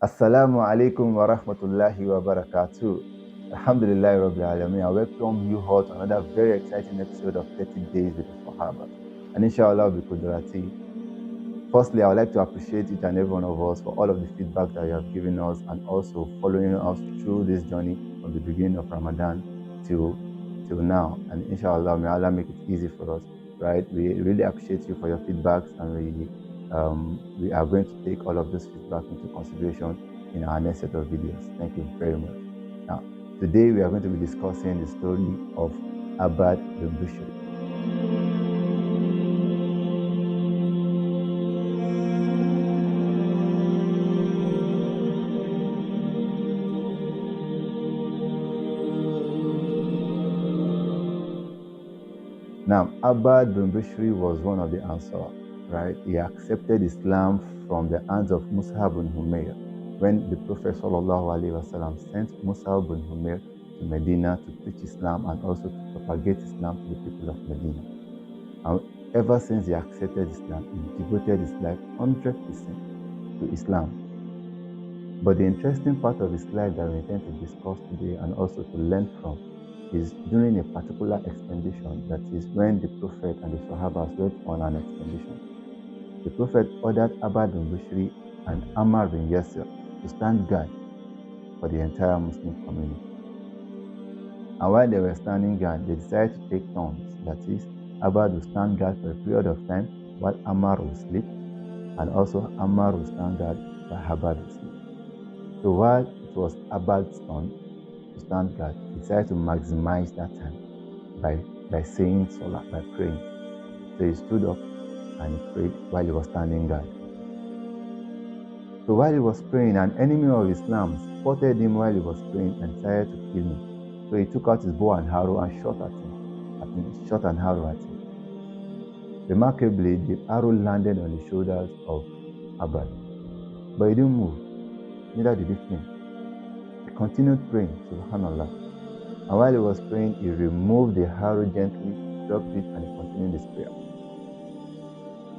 Assalamu alaikum wa rahmatullahi wa barakatuh. Alhamdulillah Rabbil Alameen. I welcome you all to another very exciting episode of 30 Days with the Sahaba. And inshallah, bi Qudrati. Firstly, I would like to appreciate each and every one of us for all of the feedback that you have given us and also following us through this journey from the beginning of Ramadan till now. And inshallah, may Allah make it easy for us, right? We really appreciate you for your feedbacks, and we are going to take all of this feedback into consideration in our next set of videos. Thank you very much. Now, today we are going to be discussing the story of Abbad Bn Bishr. Now, Abbad Bn Bishr was one of the Ansar, right? He accepted Islam from the hands of Musa bin Umair when the Prophet ﷺ sent Musa bin Umair to Medina to preach Islam and also to propagate Islam to the people of Medina. And ever since he accepted Islam, he devoted his life 100% to Islam. But the interesting part of his life that we intend to discuss today and also to learn from is during a particular expedition, that is when the Prophet and the Sahabas went on an expedition. The Prophet ordered Abbad Bn Bishr and Ammar bin Yasir to stand guard for the entire Muslim community. And while they were standing guard, they decided to take turns. That is, Abbad would stand guard for a period of time while Ammar would sleep, and also Ammar would stand guard while Abbad would sleep. So while it was Abbad's turn to stand guard, he decided to maximize that time by saying salah, by praying. So he stood up and he prayed while he was standing guard. So while he was praying, an enemy of Islam spotted him while he was praying and decided to kill him. So he took out his bow and arrow and shot at him. Shot an arrow at him. Remarkably, the arrow landed on the shoulders of Abbad, but he didn't move. Neither did he flinch. He continued praying, subhanallah. And while he was praying, he removed the arrow gently, dropped it, and he continued his prayer.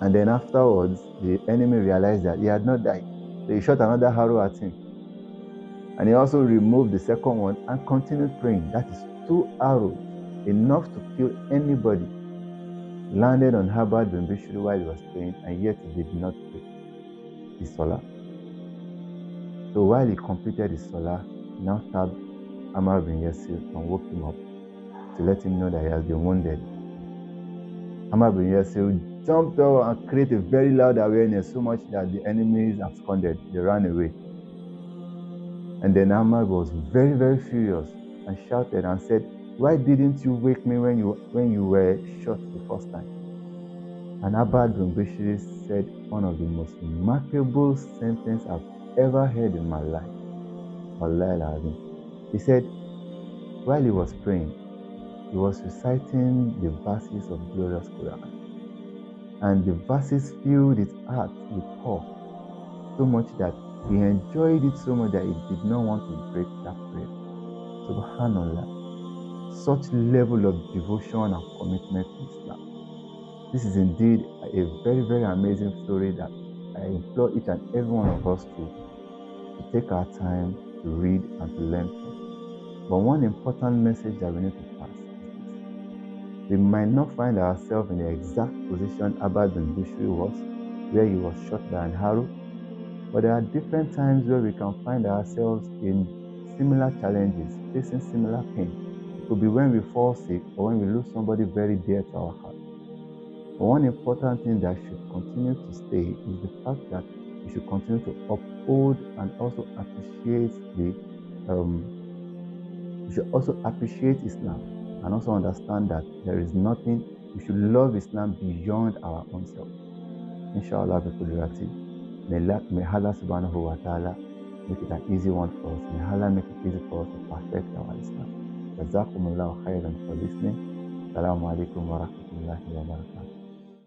And then afterwards, the enemy realized that he had not died. So he shot another arrow at him. And he also removed the second one and continued praying. That is 2 arrows, enough to kill anybody, landed on Abbad Bn Bishr while he was praying, and yet he did not pray his salah. So while he completed his salah, he now stabbed Ammar bin Yasir and woke him up to let him know that he has been wounded. Ammar bin Yasir jumped up and created a very loud awareness, so much that the enemies absconded. They ran away. And then Ammar was very, very furious and shouted and said, "Why didn't you wake me when you were shot the first time?" And Abbad Bn Bishr said one of the most remarkable sentences I've ever heard in my life. Wallahi. He said, while he was praying, he was reciting the verses of glorious Quran. And the verses filled his heart with awe, so much that he enjoyed it so much that he did not want to break that prayer. Subhanallah. Such level of devotion and commitment to Islam. This is indeed a very, very amazing story that I implore each and every one of us to take our time to read and to learn from. But one important message that we need to pass is this. We might not find ourselves in the exact position Abbad Bn Bishr was, where he was shot by an arrow, but there are different times where we can find ourselves in similar challenges, facing similar pain. It could be when we fall sick or when we lose somebody very dear to our heart. But one important thing that should continue to stay is the fact that we should continue to uphold and also appreciate we should also appreciate Islam and also understand that there is nothing, we should love Islam beyond our own self. Inshallah, bi Qudrati. May Allah subhanahu wa ta'ala make it an easy one for us. May Allah make it easy for us to perfect our Islam. Jazakumullahu khairan for listening. Assalamu alaikum wa rahmatullahi wa barakatuh.